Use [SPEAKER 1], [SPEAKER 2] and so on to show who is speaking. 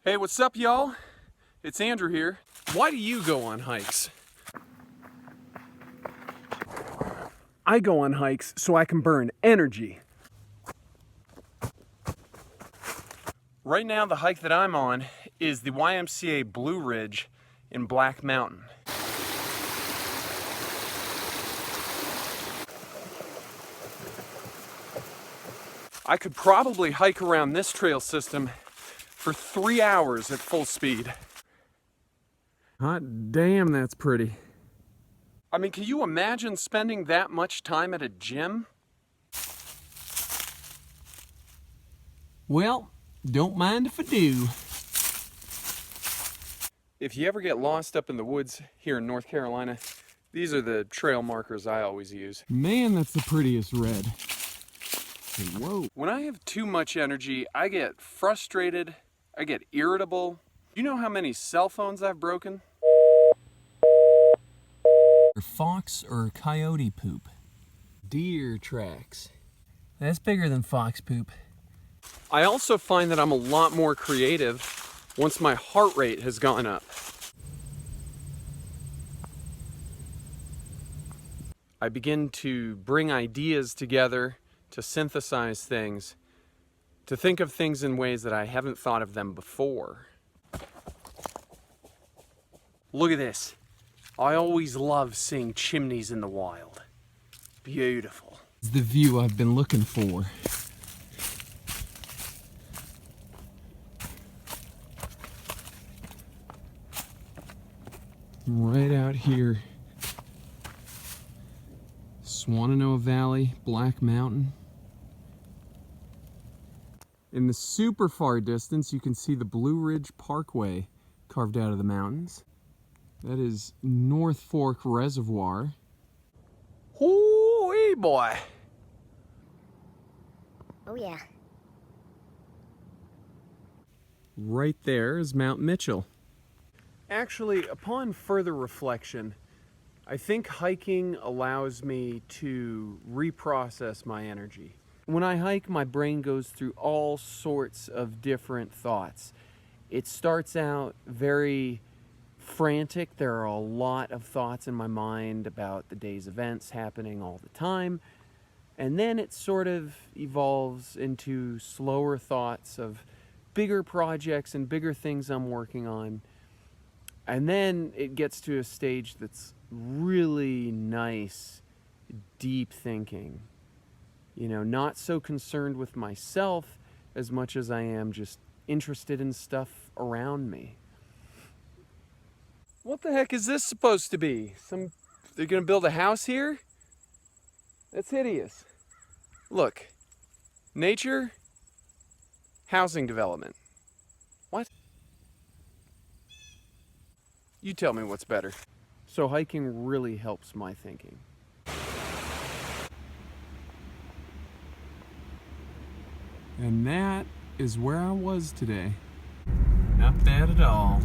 [SPEAKER 1] Hey, what's up, y'all? It's Andrew here. Why do you go on hikes? I go on hikes so I can burn energy. Right now, the hike that I'm on is the YMCA Blue Ridge in Black Mountain. I could probably hike around this trail system for 3 hours at full speed. Hot damn, that's pretty. I mean, can you imagine spending that much time at a gym?
[SPEAKER 2] Well, don't mind if I do.
[SPEAKER 1] If you ever get lost up in the woods here in North Carolina, these are the trail markers I always use.
[SPEAKER 2] Man, that's the prettiest red. Hey, whoa.
[SPEAKER 1] When I have too much energy, I get frustrated, I get irritable. You know how many cell phones I've broken?
[SPEAKER 2] Fox or coyote poop? Deer tracks. That's bigger than fox poop.
[SPEAKER 1] I also find that I'm a lot more creative once my heart rate has gone up. I begin to bring ideas together, to synthesize things, to think of things in ways that I haven't thought of them before. Look at this. I always love seeing chimneys in the wild. Beautiful.
[SPEAKER 2] It's the view I've been looking for. Right out here. Swannanoa Valley, Black Mountain. In the super far distance, you can see the Blue Ridge Parkway carved out of the mountains. That is North Fork Reservoir.
[SPEAKER 1] Hoo-wee, boy.
[SPEAKER 3] Oh yeah.
[SPEAKER 1] Right there is Mount Mitchell. Actually, upon further reflection, I think hiking allows me to reprocess my energy. When I hike, my brain goes through all sorts of different thoughts. It starts out very frantic. There are a lot of thoughts in my mind about the day's events happening all the time. And then it sort of evolves into slower thoughts of bigger projects and bigger things I'm working on. And then it gets to a stage that's really nice, deep thinking. You know, not so concerned with myself as much as I am just interested in stuff around me. What the heck is this supposed to be? They're gonna build a house here? That's hideous. Look, nature, housing development. What? You tell me what's better. So hiking really helps my thinking.
[SPEAKER 2] And that is where I was today. Not bad at all.